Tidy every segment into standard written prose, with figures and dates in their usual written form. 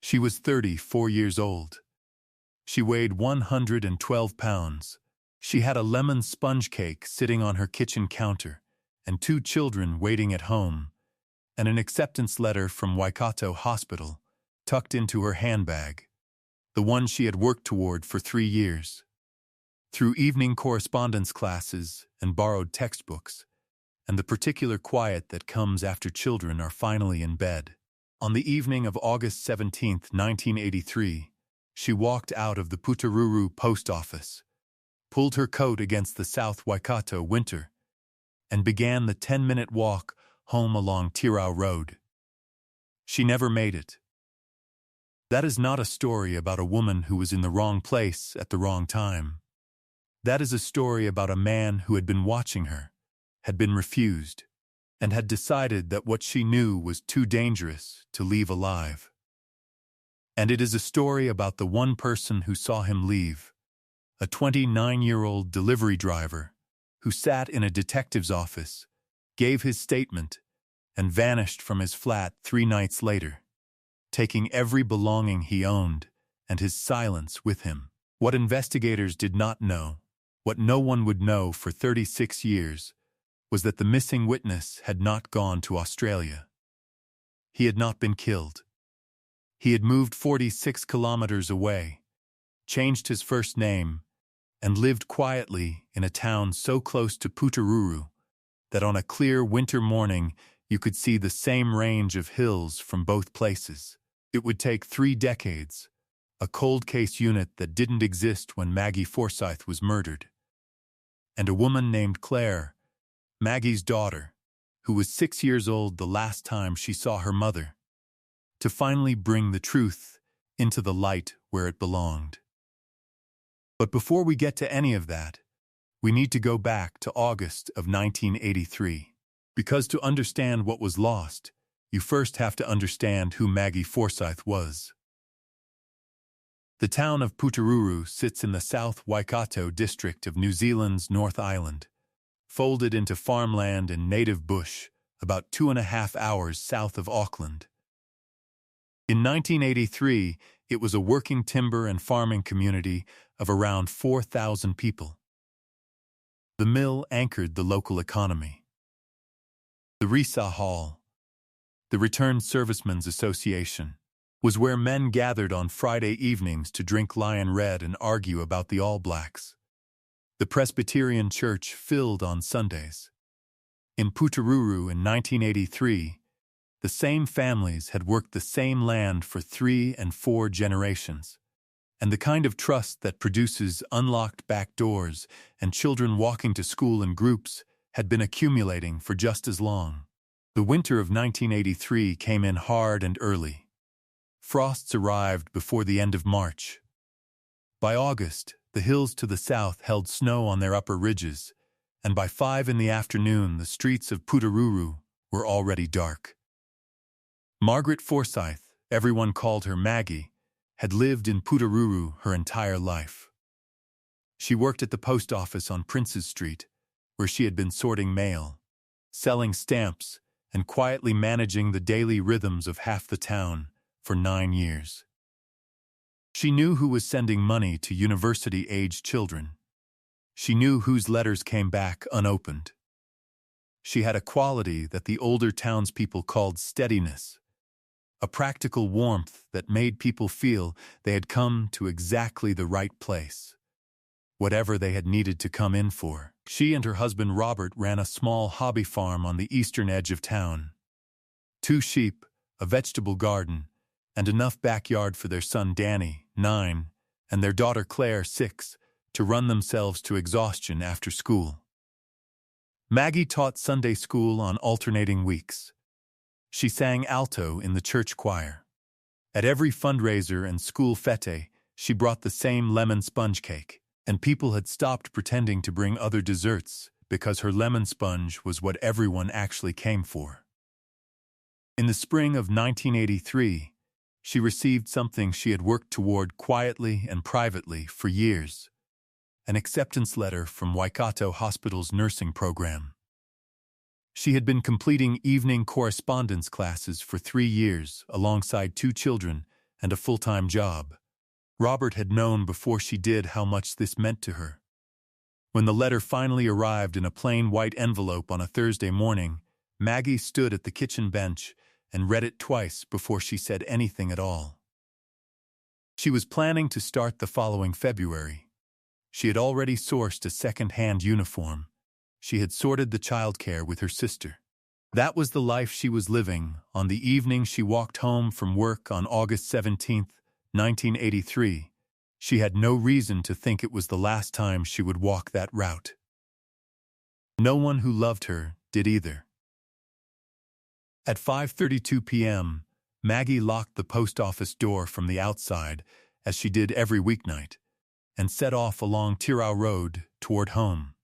She was 34 years old. She weighed 112 pounds. She had a lemon sponge cake sitting on her kitchen counter, and 2 children waiting at home, and an acceptance letter from Waikato Hospital tucked into her handbag, the one she had worked toward for 3 years. Through evening correspondence classes and borrowed textbooks, and the particular quiet that comes after children are finally in bed. On the evening of August 17, 1983, she walked out of the Putaruru post office, pulled her coat against the South Waikato winter, and began the 10-minute walk home along Tirau Road. She never made it. That is not a story about a woman who was in the wrong place at the wrong time. That is a story about a man who had been watching her, had been refused, and had decided that what she knew was too dangerous to leave alive. And it is a story about the one person who saw him leave, a 29-year-old delivery driver who sat in a detective's office, gave his statement, and vanished from his flat 3 nights later, taking every belonging he owned and his silence with him. What investigators did not know, what no one would know for 36 years, was that the missing witness had not gone to Australia. He had not been killed. He had moved 46 kilometers away, changed his first name, and lived quietly in a town so close to Putaruru that on a clear winter morning you could see the same range of hills from both places. It would take 3 decades, a cold case unit that didn't exist when Maggie Forsyth was murdered, and a woman named Claire, Maggie's daughter, who was 6 years old the last time she saw her mother, to finally bring the truth into the light where it belonged. But before we get to any of that, we need to go back to August of 1983. Because to understand what was lost, you first have to understand who Maggie Forsyth was. The town of Putaruru sits in the South Waikato district of New Zealand's North Island, folded into farmland and native bush about 2.5 hours south of Auckland. In 1983, it was a working timber and farming community of around 4,000 people. The mill anchored the local economy. The Risa Hall, the Returned Servicemen's Association, was where men gathered on Friday evenings to drink Lion Red and argue about the All Blacks. The Presbyterian Church filled on Sundays. In Putaruru in 1983, the same families had worked the same land for 3 and 4 generations, and the kind of trust that produces unlocked back doors and children walking to school in groups had been accumulating for just as long. The winter of 1983 came in hard and early. Frosts arrived before the end of March. By August, the hills to the south held snow on their upper ridges, and by 5 in the afternoon the streets of Putaruru were already dark. Margaret Forsyth, everyone called her Maggie, had lived in Putaruru her entire life. She worked at the post office on Princes Street, where she had been sorting mail, selling stamps, and quietly managing the daily rhythms of half the town for 9 years. She knew who was sending money to university-aged children. She knew whose letters came back unopened. She had a quality that the older townspeople called steadiness, a practical warmth that made people feel they had come to exactly the right place, whatever they had needed to come in for. She and her husband Robert ran a small hobby farm on the eastern edge of town. 2 sheep, a vegetable garden, and enough backyard for their son Danny, 9, and their daughter Claire, 6, to run themselves to exhaustion after school. Maggie taught Sunday school on alternating weeks. She sang alto in the church choir. At every fundraiser and school fete, she brought the same lemon sponge cake, and people had stopped pretending to bring other desserts because her lemon sponge was what everyone actually came for. In the spring of 1983, she received something she had worked toward quietly and privately for years, an acceptance letter from Waikato Hospital's nursing program. She had been completing evening correspondence classes for 3 years alongside 2 children and a full-time job. Robert had known before she did how much this meant to her. When the letter finally arrived in a plain white envelope on a Thursday morning, Maggie stood at the kitchen bench and read it twice before she said anything at all. She was planning to start the following February. She had already sourced a second-hand uniform. She had sorted the childcare with her sister. That was the life she was living on the evening she walked home from work on August 17, 1983. She had no reason to think it was the last time she would walk that route. No one who loved her did either. At 5:32 p.m., Maggie locked the post office door from the outside, as she did every weeknight, and set off along Tirau Road toward home.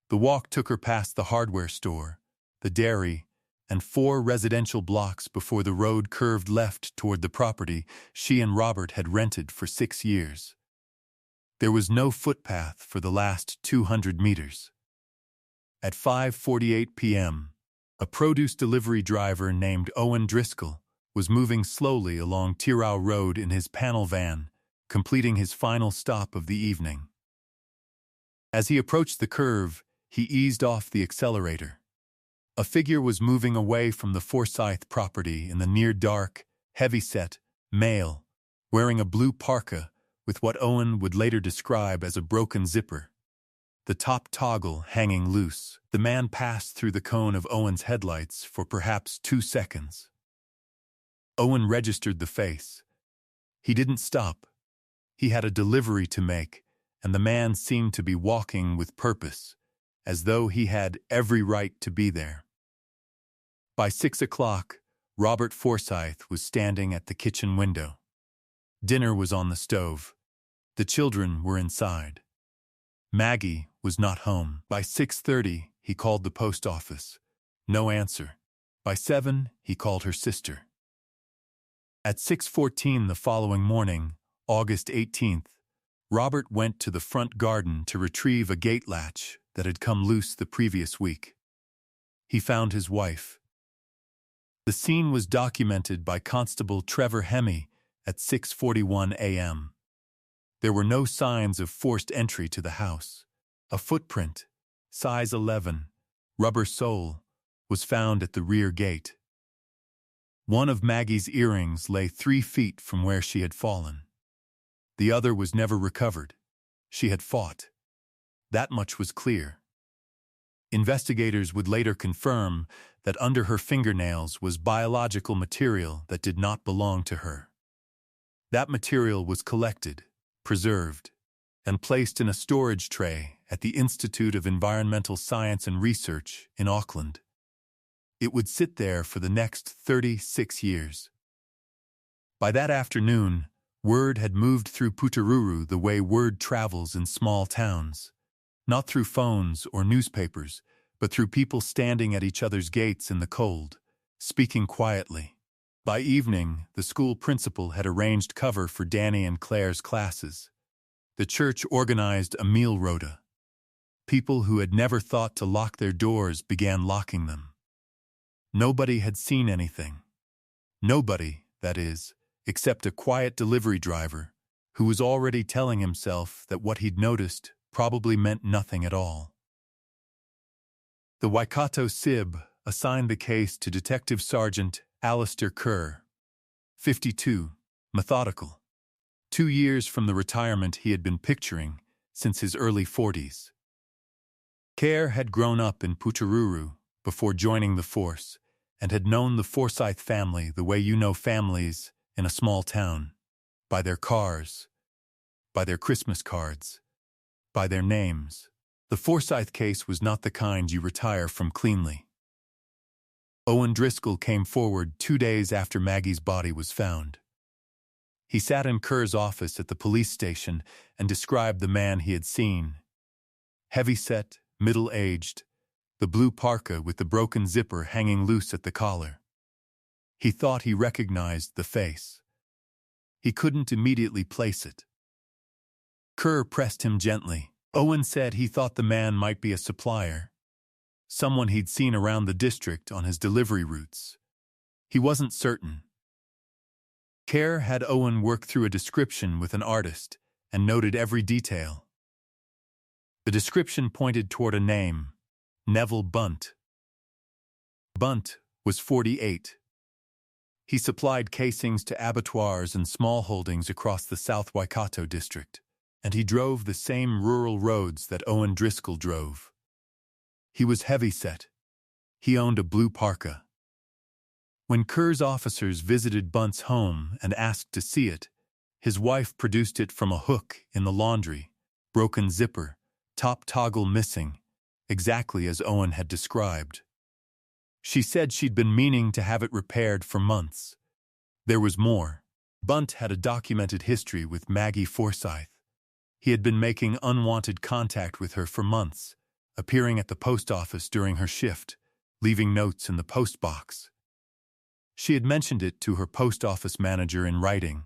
The walk took her past the hardware store, the dairy, and 4 residential blocks before the road curved left toward the property she and Robert had rented for 6 years. There was no footpath for the last 200 meters. At 5:48 p.m., a produce delivery driver named Owen Driscoll was moving slowly along Tirau Road in his panel van, completing his final stop of the evening. As he approached the curve, he eased off the accelerator. A figure was moving away from the Forsyth property in the near-dark, heavy-set male, wearing a blue parka with what Owen would later describe as a broken zipper, the top toggle hanging loose. The man passed through the cone of Owen's headlights for perhaps 2 seconds. Owen registered the face. He didn't stop. He had a delivery to make, and the man seemed to be walking with purpose, as though he had every right to be there. By 6 o'clock, Robert Forsyth was standing at the kitchen window. Dinner was on the stove. The children were inside. Maggie was not home. By 6:30, he called the post office. No answer. By 7, he called her sister. At 6:14 the following morning, August 18th, Robert went to the front garden to retrieve a gate latch that had come loose the previous week. He found his wife. The scene was documented by Constable Trevor Hemme at 6:41 a.m. There were no signs of forced entry to the house. A footprint, size 11, rubber sole, was found at the rear gate. One of Maggie's earrings lay 3 feet from where she had fallen. The other was never recovered. She had fought. That much was clear. Investigators would later confirm that under her fingernails was biological material that did not belong to her. That material was collected, preserved, and placed in a storage tray at the Institute of Environmental Science and Research in Auckland. It would sit there for the next 36 years. By that afternoon, word had moved through Putaruru the way word travels in small towns, not through phones or newspapers, but through people standing at each other's gates in the cold, speaking quietly. By evening, the school principal had arranged cover for Danny and Claire's classes. The church organized a meal rota. People who had never thought to lock their doors began locking them. Nobody had seen anything. Nobody, that is, except a quiet delivery driver who was already telling himself that what he'd noticed probably meant nothing at all. The Waikato SIB assigned the case to Detective Sergeant Alistair Kerr, 52, methodical. 2 years from the retirement he had been picturing since his early 40s. Kerr had grown up in Putaruru before joining the force and had known the Forsyth family the way you know families in a small town, by their cars, by their Christmas cards, by their names. The Forsyth case was not the kind you retire from cleanly. Owen Driscoll came forward 2 days after Maggie's body was found. He sat in Kerr's office at the police station and described the man he had seen. Heavy-set, middle-aged, the blue parka with the broken zipper hanging loose at the collar. He thought he recognized the face. He couldn't immediately place it. Kerr pressed him gently. Owen said he thought the man might be a supplier, someone he'd seen around the district on his delivery routes. He wasn't certain. Kerr had Owen work through a description with an artist and noted every detail. The description pointed toward a name, Neville Bunt. Bunt was 48. He supplied casings to abattoirs and small holdings across the South Waikato district, and he drove the same rural roads that Owen Driscoll drove. He was heavy-set. He owned a blue parka. When Kerr's officers visited Bunt's home and asked to see it, his wife produced it from a hook in the laundry, broken zipper, top toggle missing, exactly as Owen had described. She said she'd been meaning to have it repaired for months. There was more. Bunt had a documented history with Maggie Forsyth. He had been making unwanted contact with her for months, appearing at the post office during her shift, leaving notes in the post box. She had mentioned it to her post office manager in writing.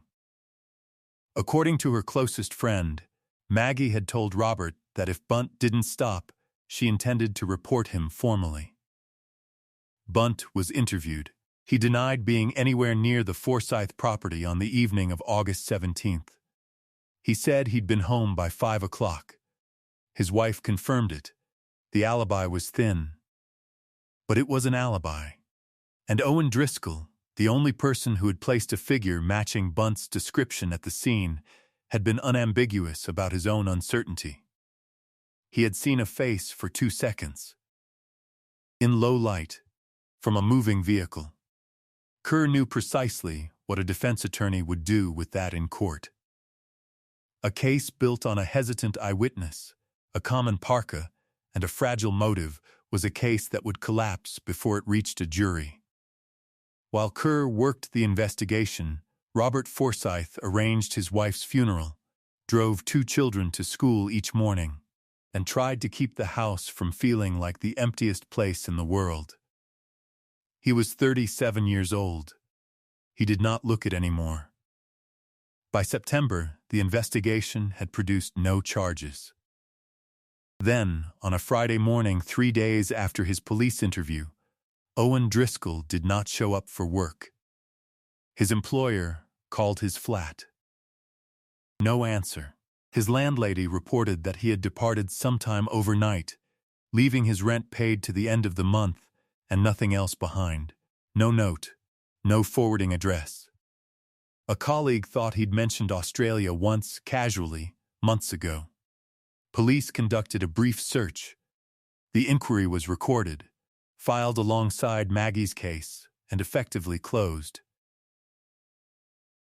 According to her closest friend, Maggie had told Robert that if Bunt didn't stop, she intended to report him formally. Bunt was interviewed. He denied being anywhere near the Forsyth property on the evening of August 17th. He said he'd been home by 5 o'clock. His wife confirmed it. The alibi was thin. But it was an alibi. And Owen Driscoll, the only person who had placed a figure matching Bunt's description at the scene, had been unambiguous about his own uncertainty. He had seen a face for 2 seconds. In low light, from a moving vehicle. Kerr knew precisely what a defense attorney would do with that in court. A case built on a hesitant eyewitness, a common parka, and a fragile motive was a case that would collapse before it reached a jury. While Kerr worked the investigation, Robert Forsyth arranged his wife's funeral, drove 2 children to school each morning, and tried to keep the house from feeling like the emptiest place in the world. He was 37 years old. He did not look it anymore. By September, the investigation had produced no charges. Then, on a Friday morning 3 days after his police interview, Owen Driscoll did not show up for work. His employer called his flat. No answer. His landlady reported that he had departed sometime overnight, leaving his rent paid to the end of the month and nothing else behind. No note, no forwarding address. A colleague thought he'd mentioned Australia once, casually, months ago. Police conducted a brief search. The inquiry was recorded, filed alongside Maggie's case, and effectively closed.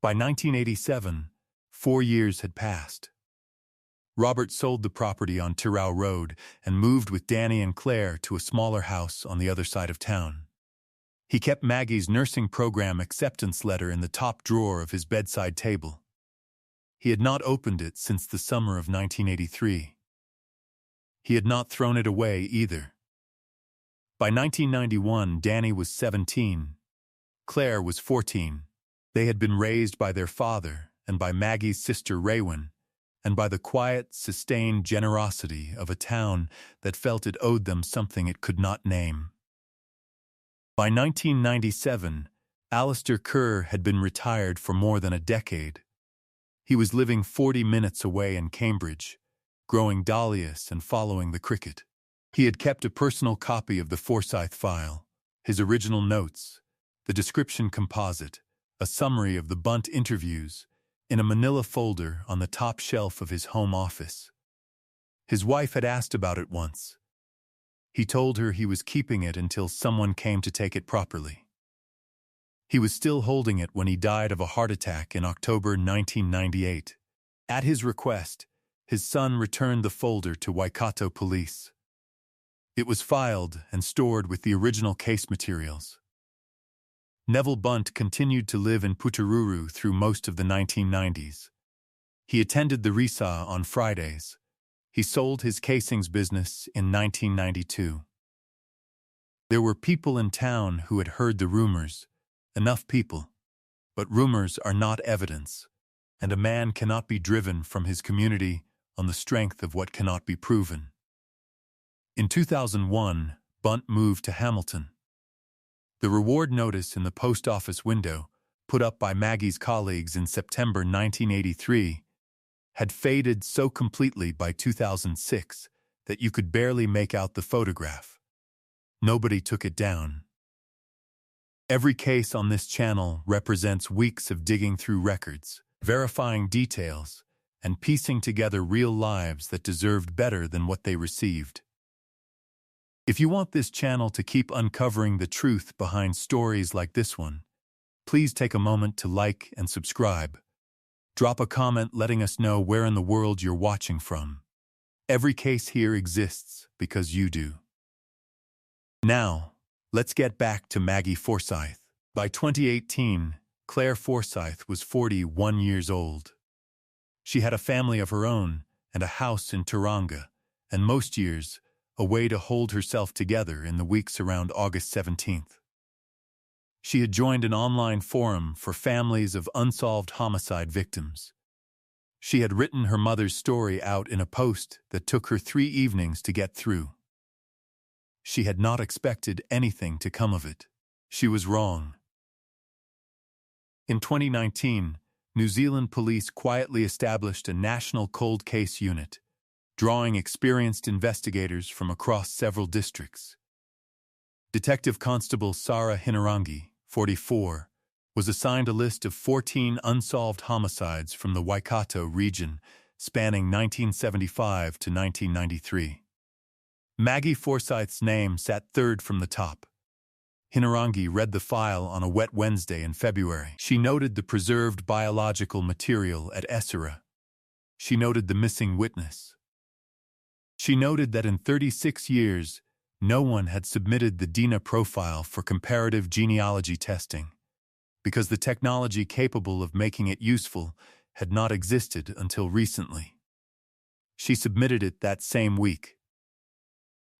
By 1987, 4 years had passed. Robert sold the property on Tirau Road and moved with Danny and Claire to a smaller house on the other side of town. He kept Maggie's nursing program acceptance letter in the top drawer of his bedside table. He had not opened it since the summer of 1983. He had not thrown it away either. By 1991, Danny was 17. Claire was 14. They had been raised by their father and by Maggie's sister Raywin, and by the quiet, sustained generosity of a town that felt it owed them something it could not name. By 1997, Alistair Kerr had been retired for more than a decade. He was living 40 minutes away in Cambridge, growing dahlias and following the cricket. He had kept a personal copy of the Forsyth file, his original notes, the description composite, a summary of the Bunt interviews, in a manila folder on the top shelf of his home office. His wife had asked about it once. He told her he was keeping it until someone came to take it properly. He was still holding it when he died of a heart attack in October 1998. At his request, his son returned the folder to Waikato police. It was filed and stored with the original case materials. Neville Bunt continued to live in Putaruru through most of the 1990s. He attended the Risa on Fridays. He sold his casings business in 1992. There were people in town who had heard the rumors, enough people. But rumors are not evidence, and a man cannot be driven from his community on the strength of what cannot be proven. In 2001, Bunt moved to Hamilton. The reward notice in the post office window put up by Maggie's colleagues in September 1983, had faded so completely by 2006 that you could barely make out the photograph. Nobody took it down. Every case on this channel represents weeks of digging through records, verifying details, and piecing together real lives that deserved better than what they received. If you want this channel to keep uncovering the truth behind stories like this one, please take a moment to like and subscribe. Drop a comment letting us know where in the world you're watching from. Every case here exists because you do. Now, let's get back to Maggie Forsyth. By 2018, Claire Forsyth was 41 years old. She had a family of her own and a house in Tauranga, and most years, a way to hold herself together in the weeks around August 17th. She had joined an online forum for families of unsolved homicide victims. She had written her mother's story out in a post that took her 3 evenings to get through. She had not expected anything to come of it. She was wrong. In 2019, New Zealand police quietly established a national cold case unit, drawing experienced investigators from across several districts. Detective Constable Sarah Hinarangi, 44, was assigned a list of 14 unsolved homicides from the Waikato region spanning 1975 to 1993. Maggie Forsyth's name sat third from the top. Hinarangi read the file on a wet Wednesday in February. She noted the preserved biological material at Essara. She noted the missing witness. She noted that in 36 years, no one had submitted the DNA profile for comparative genealogy testing, because the technology capable of making it useful had not existed until recently. She submitted it that same week.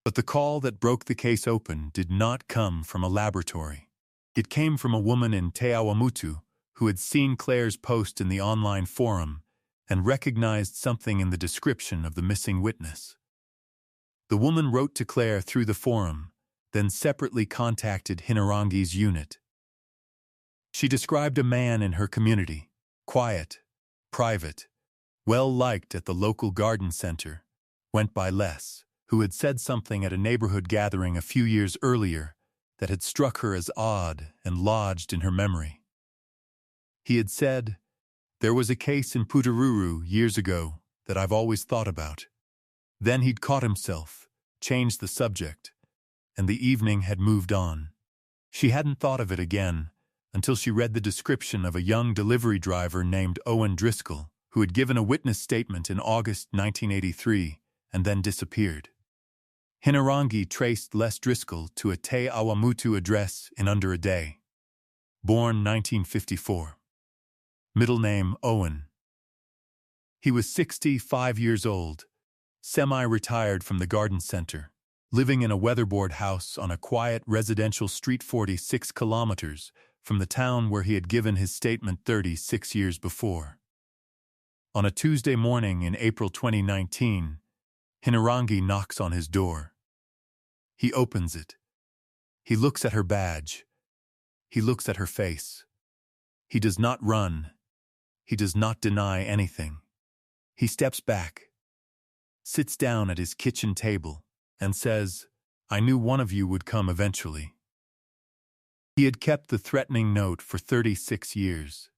But the call that broke the case open did not come from a laboratory. It came from a woman in Te Awamutu who had seen Claire's post in the online forum and recognized something in the description of the missing witness. The woman wrote to Claire through the forum, then separately contacted Hinarangi's unit. She described a man in her community, quiet, private, well-liked at the local garden center, went by Les, who had said something at a neighborhood gathering a few years earlier that had struck her as odd and lodged in her memory. He had said, "There was a case in Putaruru years ago that I've always thought about." Then he'd caught himself, changed the subject, and the evening had moved on. She hadn't thought of it again until she read the description of a young delivery driver named Owen Driscoll, who had given a witness statement in August 1983 and then disappeared. Hinarangi traced Les Driscoll to a Te Awamutu address in under a day. Born 1954. Middle name Owen. He was 65 years old, semi-retired from the garden center, living in a weatherboard house on a quiet residential street 46 kilometers from the town where he had given his statement 36 years before. On a Tuesday morning in April 2019, Hinarangi knocks on his door. He opens it. He looks at her badge. He looks at her face. He does not run. He does not deny anything. He steps back, sits down at his kitchen table, and says, "I knew one of you would come eventually." He had kept the threatening note for 36 years.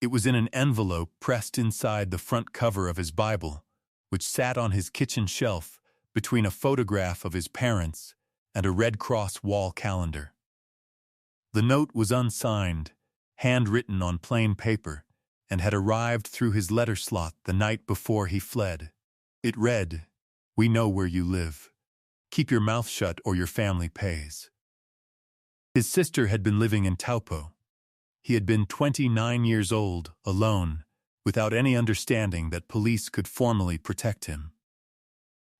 It was in an envelope pressed inside the front cover of his Bible, which sat on his kitchen shelf between a photograph of his parents and a Red Cross wall calendar. The note was unsigned, handwritten on plain paper, and had arrived through his letter slot the night before he fled. It read, "We know where you live. Keep your mouth shut or your family pays." His sister had been living in Taupo. He had been 29 years old, alone, without any understanding that police could formally protect him.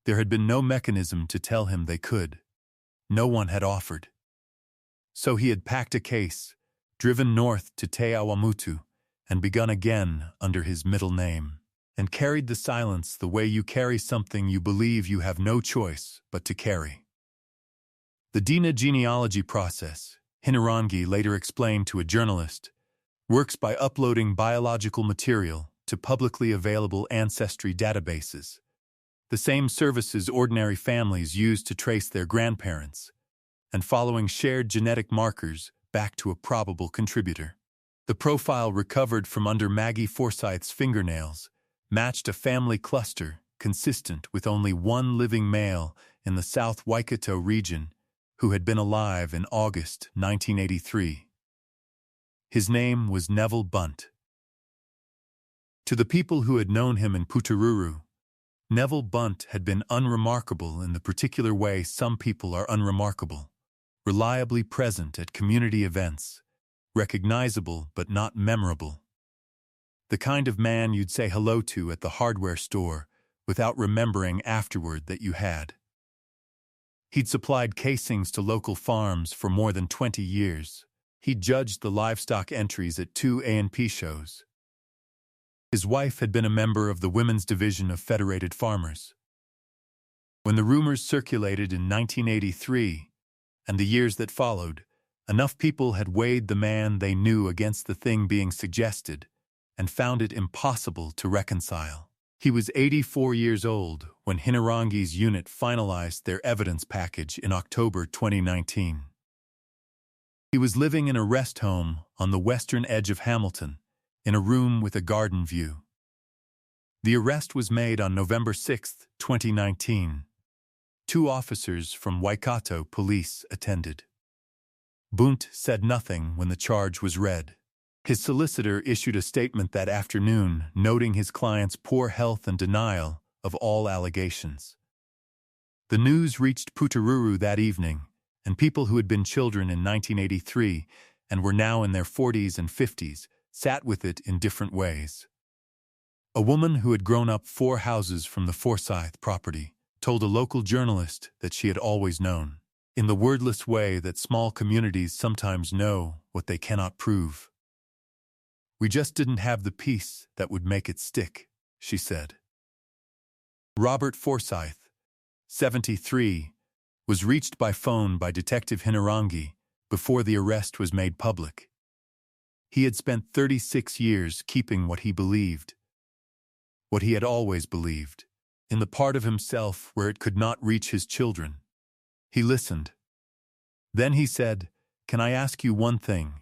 There had been no mechanism to tell him they could. No one had offered. So he had packed a case, driven north to Te Awamutu, and begun again under his middle name, and carried the silence the way you carry something you believe you have no choice but to carry. The DNA genealogy process, Hinarangi later explained to a journalist, works by uploading biological material to publicly available ancestry databases, the same services ordinary families use to trace their grandparents, and following shared genetic markers back to a probable contributor. The profile recovered from under Maggie Forsyth's fingernails matched a family cluster consistent with only one living male in the South Waikato region who had been alive in August 1983. His name was Neville Bunt. To the people who had known him in Putaruru, Neville Bunt had been unremarkable in the particular way some people are unremarkable, reliably present at community events, recognizable but not memorable. The kind of man you'd say hello to at the hardware store without remembering afterward that you had. He'd supplied casings to local farms for more than 20 years. He'd judged the livestock entries at 2 A&P shows. His wife had been a member of the women's division of Federated Farmers. When the rumors circulated in 1983 and the years that followed, enough people had weighed the man they knew against the thing being suggested and found it impossible to reconcile. He was 84 years old when Hinarangi's unit finalized their evidence package in October 2019. He was living in a rest home on the western edge of Hamilton, in a room with a garden view. The arrest was made on November 6, 2019. 2 officers from Waikato Police attended. Bunt said nothing when the charge was read. His solicitor issued a statement that afternoon noting his client's poor health and denial of all allegations. The news reached Putaruru that evening, and people who had been children in 1983 and were now in their 40s and 50s sat with it in different ways. A woman who had grown up 4 houses from the Forsyth property told a local journalist that she had always known, in the wordless way that small communities sometimes know what they cannot prove. "We just didn't have the piece that would make it stick," she said. Robert Forsyth, 73, was reached by phone by Detective Hinarangi before the arrest was made public. He had spent 36 years keeping what he believed, what he had always believed, in the part of himself where it could not reach his children. He listened. Then he said, "Can I ask you one thing?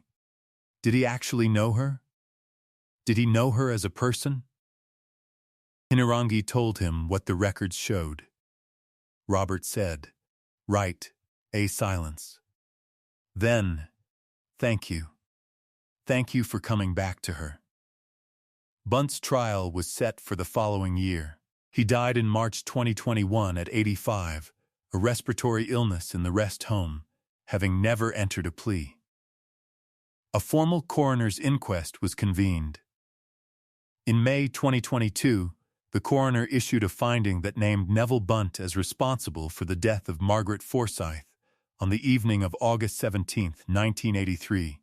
Did he actually know her? Did he know her as a person?" Hinarangi told him what the records showed. Robert said, "Right, a silence." Then, "Thank you. Thank you for coming back to her." Bunt's trial was set for the following year. He died in March 2021 at 85, a respiratory illness in the rest home, having never entered a plea. A formal coroner's inquest was convened. In May 2022, the coroner issued a finding that named Neville Bunt as responsible for the death of Margaret Forsyth on the evening of August 17, 1983.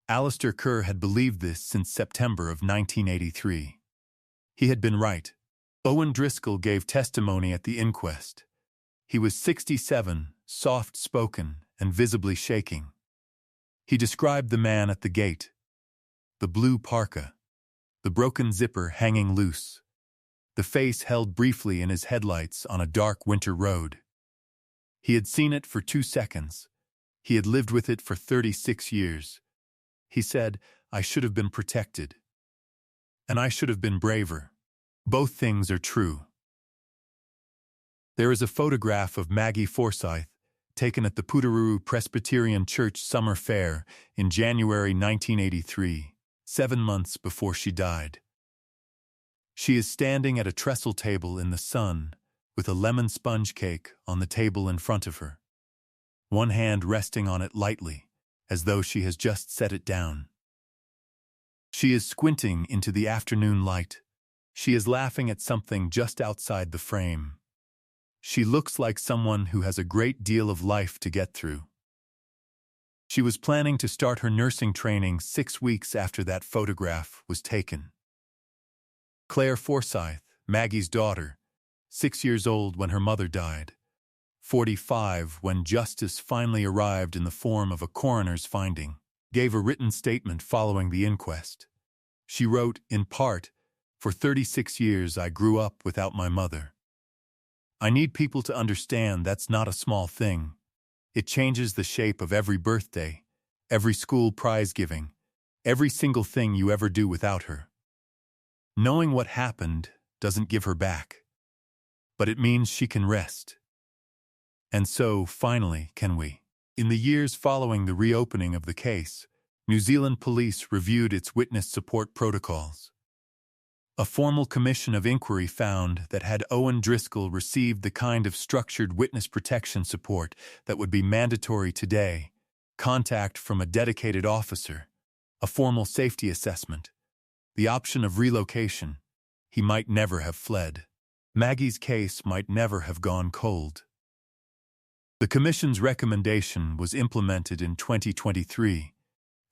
Alistair Kerr had believed this since September of 1983. He had been right. Owen Driscoll gave testimony at the inquest. He was 67, soft-spoken, and visibly shaking. He described the man at the gate: the blue parka, the broken zipper hanging loose, the face held briefly in his headlights on a dark winter road. He had seen it for 2 seconds. He had lived with it for 36 years. He said, "I should have been protected. And I should have been braver." Both things are true. There is a photograph of Maggie Forsyth taken at the Putaruru Presbyterian Church Summer Fair in January 1983, 7 months before she died. She is standing at a trestle table in the sun with a lemon sponge cake on the table in front of her, one hand resting on it lightly, as though she has just set it down. She is squinting into the afternoon light. She is laughing at something just outside the frame. She looks like someone who has a great deal of life to get through. She was planning to start her nursing training 6 weeks after that photograph was taken. Claire Forsyth, Maggie's daughter, 6 years old when her mother died, 45 when justice finally arrived in the form of a coroner's finding. gave a written statement following the inquest. She wrote, in part, "For 36 years I grew up without my mother. I need people to understand that's not a small thing. It changes the shape of every birthday, every school prize giving, every single thing you ever do without her. Knowing what happened doesn't give her back, but it means she can rest. And so, finally, can we." In the years following the reopening of the case, New Zealand police reviewed its witness support protocols. A formal commission of inquiry found that had Owen Driscoll received the kind of structured witness protection support that would be mandatory today, contact from a dedicated officer, a formal safety assessment, the option of relocation, he might never have fled. Maggie's case might never have gone cold. The Commission's recommendation was implemented in 2023,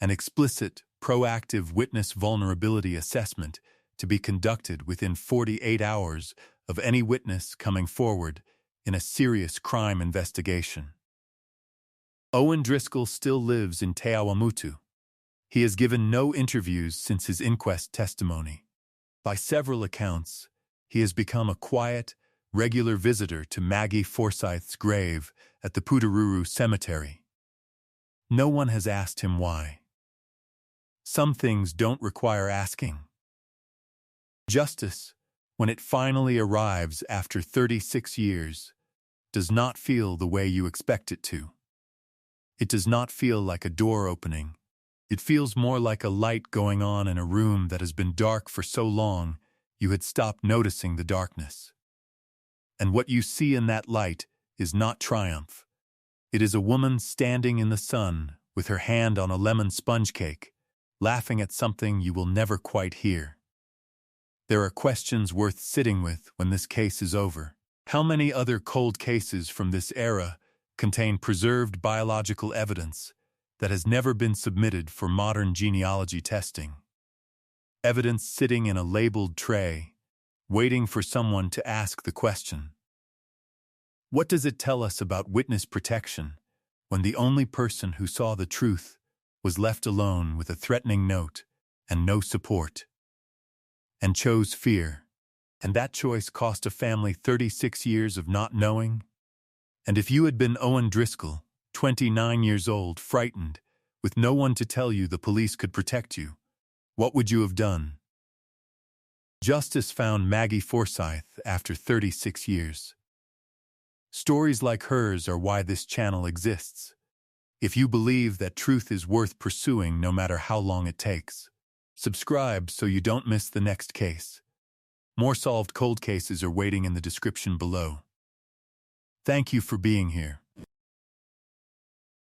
an explicit, proactive witness vulnerability assessment to be conducted within 48 hours of any witness coming forward in a serious crime investigation. Owen Driscoll still lives in Te Awamutu. He has given no interviews since his inquest testimony. By several accounts, he has become a quiet, regular visitor to Maggie Forsyth's grave at the Putaruru Cemetery. No one has asked him why. Some things don't require asking. Justice, when it finally arrives after 36 years, does not feel the way you expect it to. It does not feel like a door opening. It feels more like a light going on in a room that has been dark for so long you had stopped noticing the darkness. And what you see in that light is not triumph. It is a woman standing in the sun with her hand on a lemon sponge cake, laughing at something you will never quite hear. There are questions worth sitting with when this case is over. How many other cold cases from this era contain preserved biological evidence that has never been submitted for modern genealogy testing? Evidence sitting in a labeled tray, waiting for someone to ask the question. What does it tell us about witness protection when the only person who saw the truth was left alone with a threatening note and no support, and chose fear, and that choice cost a family 36 years of not knowing? And if you had been Owen Driscoll, 29 years old, frightened, with no one to tell you the police could protect you, what would you have done? Justice found Maggie Forsyth after 36 years. Stories like hers are why this channel exists. If you believe that truth is worth pursuing no matter how long it takes, subscribe so you don't miss the next case. More solved cold cases are waiting in the description below. Thank you for being here.